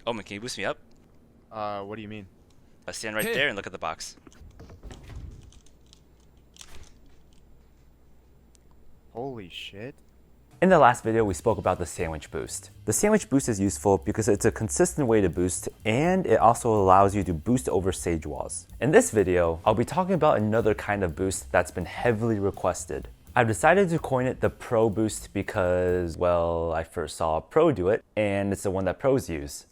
Oh, man, can you boost me up? What do you mean? Stand right there and look at the box. Holy shit. In the last video, we spoke about the sandwich boost. The sandwich boost is useful because it's a consistent way to boost and it also allows you to boost over sage walls. In this video, I'll be talking about another kind of boost that's been heavily requested. I've decided to coin it the Pro Boost because, well, I first saw a pro do it and it's the one that pros use.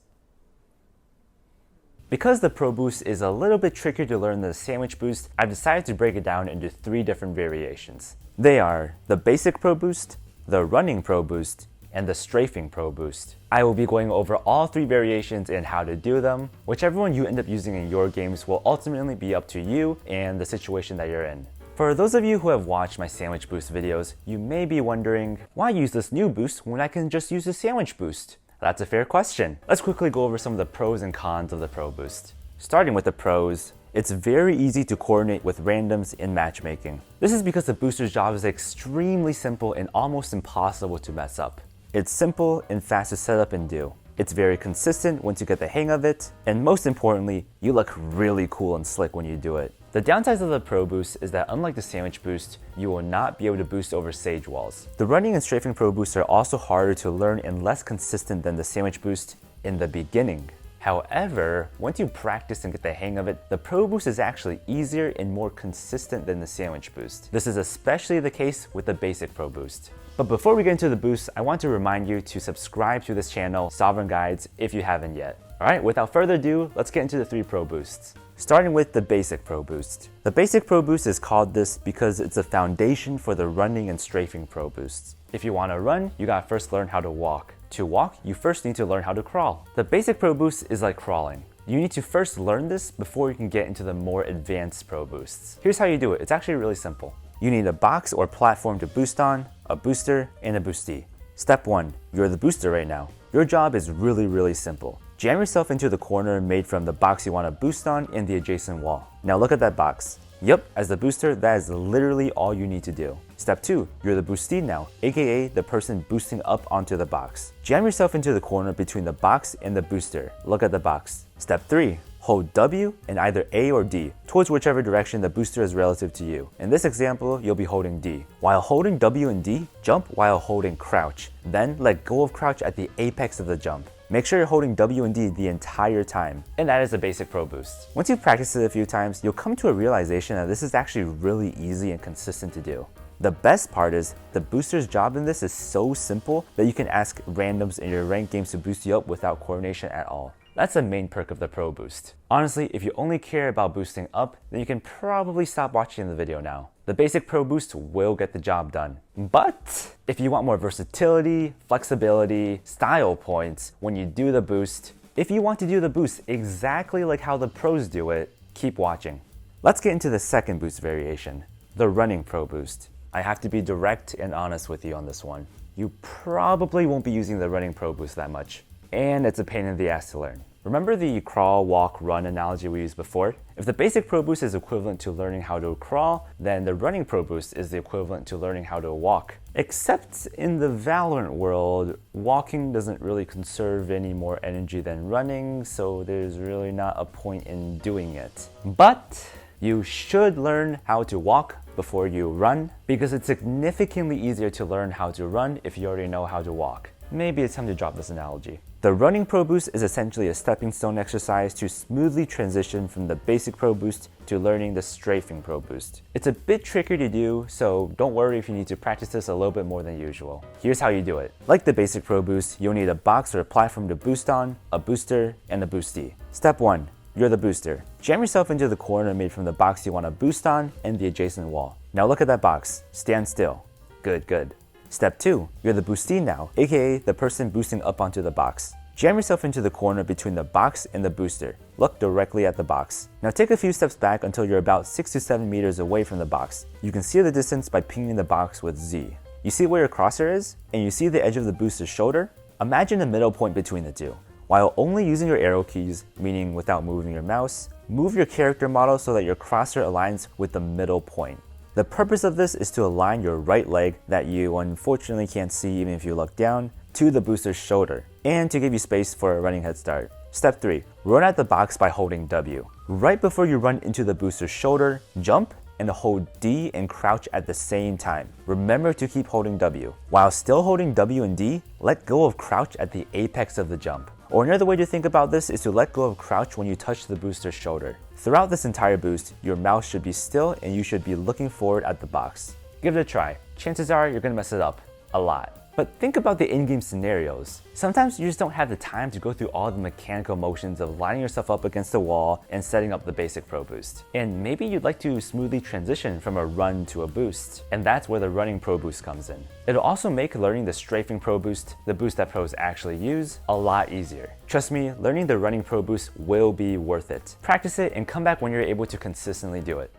Because the Pro Boost is a little bit trickier to learn than the Sandwich Boost, I've decided to break it down into 3 different variations. They are the Basic Pro Boost, the Running Pro Boost, and the Strafing Pro Boost. I will be going over all 3 variations and how to do them. Whichever one you end up using in your games will ultimately be up to you and the situation that you're in. For those of you who have watched my Sandwich Boost videos, you may be wondering, why use this new boost when I can just use the Sandwich Boost? That's a fair question. Let's quickly go over some of the pros and cons of the Pro Boost. Starting with the pros, it's very easy to coordinate with randoms in matchmaking. This is because the booster's job is extremely simple and almost impossible to mess up. It's simple and fast to set up and do. It's very consistent once you get the hang of it, and most importantly, you look really cool and slick when you do it. The downsides of the Pro Boost is that unlike the Sandwich Boost, you will not be able to boost over sage walls. The Running and Strafing Pro Boosts are also harder to learn and less consistent than the Sandwich Boost in the beginning. However, once you practice and get the hang of it, the Pro Boost is actually easier and more consistent than the Sandwich Boost. This is especially the case with the Basic Pro Boost. But before we get into the boost, I want to remind you to subscribe to this channel, Sovereign Guides, if you haven't yet. Alright, without further ado, let's get into the 3 Pro Boosts. Starting with the Basic Pro Boost. The Basic Pro Boost is called this because it's a foundation for the Running and Strafing Pro Boosts. If you want to run, you gotta first learn how to walk. To walk, you first need to learn how to crawl. The Basic Pro Boost is like crawling. You need to first learn this before you can get into the more advanced Pro Boosts. Here's how you do it. It's actually really simple. You need a box or platform to boost on, a booster, and a boostee. Step 1. You're the booster right now. Your job is really simple. Jam yourself into the corner made from the box you want to boost on and the adjacent wall. Now look at that box. Yep, as the booster, that is literally all you need to do. Step 2, you're the boostee now, aka the person boosting up onto the box. Jam yourself into the corner between the box and the booster. Look at the box. Step 3, hold W and either A or D, towards whichever direction the booster is relative to you. In this example, you'll be holding D. While holding W and D, jump while holding crouch. Then let go of crouch at the apex of the jump. Make sure you're holding W and D the entire time. And that is the Basic Pro Boost. Once you practice it a few times, you'll come to a realization that this is actually really easy and consistent to do. The best part is, the booster's job in this is so simple that you can ask randoms in your ranked games to boost you up without coordination at all. That's the main perk of the Pro Boost. Honestly, if you only care about boosting up, then you can probably stop watching the video now. The Basic Pro Boost will get the job done. But if you want more versatility, flexibility, style points when you do the boost, if you want to do the boost exactly like how the pros do it, keep watching. Let's get into the second boost variation, the Running Pro Boost. I have to be direct and honest with you on this one. You probably won't be using the Running Pro Boost that much, and it's a pain in the ass to learn. Remember the crawl, walk, run analogy we used before? If the Basic Pro Boost is equivalent to learning how to crawl, then the Running Pro Boost is the equivalent to learning how to walk. Except in the Valorant world, walking doesn't really conserve any more energy than running, so there's really not a point in doing it. But you should learn how to walk before you run, because it's significantly easier to learn how to run if you already know how to walk. Maybe it's time to drop this analogy. The Running Pro Boost is essentially a stepping stone exercise to smoothly transition from the Basic Pro Boost to learning the Strafing Pro Boost. It's a bit trickier to do, so don't worry if you need to practice this a little bit more than usual. Here's how you do it. Like the Basic Pro Boost, you'll need a box or a platform to boost on, a booster, and a boostee. Step 1. You're the booster. Jam yourself into the corner made from the box you want to boost on and the adjacent wall. Now look at that box. Stand still. Good. Step 2, you're the boostee now, aka the person boosting up onto the box. Jam yourself into the corner between the box and the booster. Look directly at the box. Now take a few steps back until you're about 6 to 7 meters away from the box. You can see the distance by pinging the box with Z. You see where your crosshair is? And you see the edge of the booster's shoulder? Imagine a middle point between the two. While only using your arrow keys, meaning without moving your mouse, move your character model so that your crosshair aligns with the middle point. The purpose of this is to align your right leg that you unfortunately can't see even if you look down to the booster's shoulder, and to give you space for a running head start. Step 3. Run at the box by holding W. Right before you run into the booster's shoulder, jump and hold D and crouch at the same time. Remember to keep holding W. While still holding W and D, let go of crouch at the apex of the jump. Or another way to think about this is to let go of crouch when you touch the booster's shoulder. Throughout this entire boost, your mouse should be still and you should be looking forward at the box. Give it a try. Chances are you're gonna mess it up a lot. But think about the in-game scenarios. Sometimes you just don't have the time to go through all the mechanical motions of lining yourself up against the wall and setting up the basic Pro Boost. And maybe you'd like to smoothly transition from a run to a boost, and that's where the running Pro Boost comes in. It'll also make learning the Strafing Pro Boost, the boost that pros actually use, a lot easier. Trust me, learning the running Pro Boost will be worth it. Practice it and come back when you're able to consistently do it.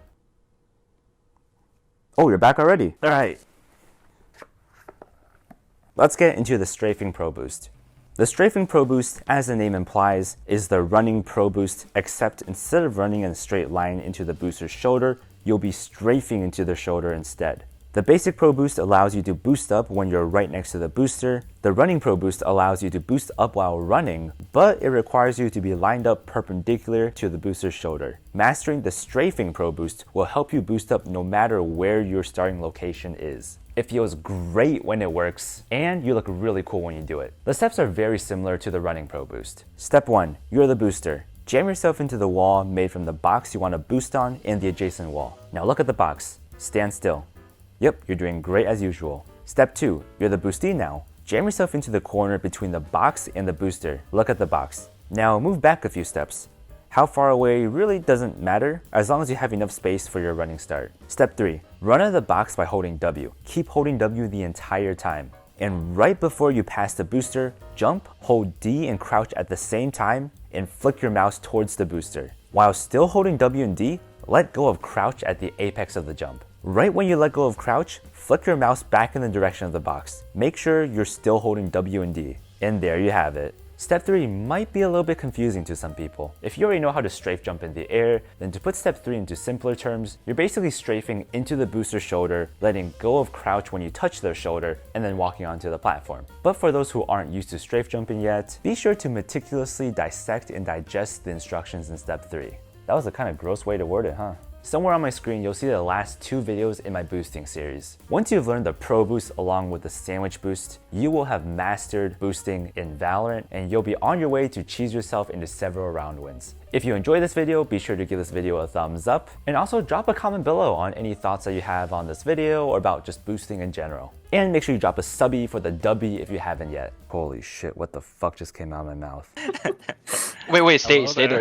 Oh, you're back already. All right. Let's get into the Strafing Pro Boost. The Strafing Pro Boost, as the name implies, is the running Pro Boost, except instead of running in a straight line into the booster's shoulder, you'll be strafing into the shoulder instead. The basic Pro Boost allows you to boost up when you're right next to the booster. The running Pro Boost allows you to boost up while running, but it requires you to be lined up perpendicular to the booster's shoulder. Mastering the Strafing Pro Boost will help you boost up no matter where your starting location is. It feels great when it works, and you look really cool when you do it. The steps are very similar to the running Pro Boost. Step 1. You're the booster. Jam yourself into the wall made from the box you want to boost on and the adjacent wall. Now look at the box. Stand still. Yep, you're doing great as usual. Step 2. You're the boostee now. Jam yourself into the corner between the box and the booster. Look at the box. Now move back a few steps. How far away really doesn't matter, as long as you have enough space for your running start. Step 3. Run out of the box by holding W. Keep holding W the entire time. And right before you pass the booster, jump, hold D and crouch at the same time, and flick your mouse towards the booster. While still holding W and D, let go of crouch at the apex of the jump. Right when you let go of crouch, flick your mouse back in the direction of the box. Make sure you're still holding W and D. And there you have it. Step 3 might be a little bit confusing to some people. If you already know how to strafe jump in the air, then to put step 3 into simpler terms, you're basically strafing into the booster's shoulder, letting go of crouch when you touch their shoulder, and then walking onto the platform. But for those who aren't used to strafe jumping yet, be sure to meticulously dissect and digest the instructions in step 3. That was a kind of gross way to word it, huh? Somewhere on my screen, you'll see the last 2 videos in my boosting series. Once you've learned the Pro Boost along with the Sandwich Boost, you will have mastered boosting in Valorant, and you'll be on your way to cheese yourself into several round wins. If you enjoyed this video, be sure to give this video a thumbs up, and also drop a comment below on any thoughts that you have on this video or about just boosting in general. And make sure you drop a subby for the dubby if you haven't yet. Holy shit, what the fuck just came out of my mouth? Wait, stay there.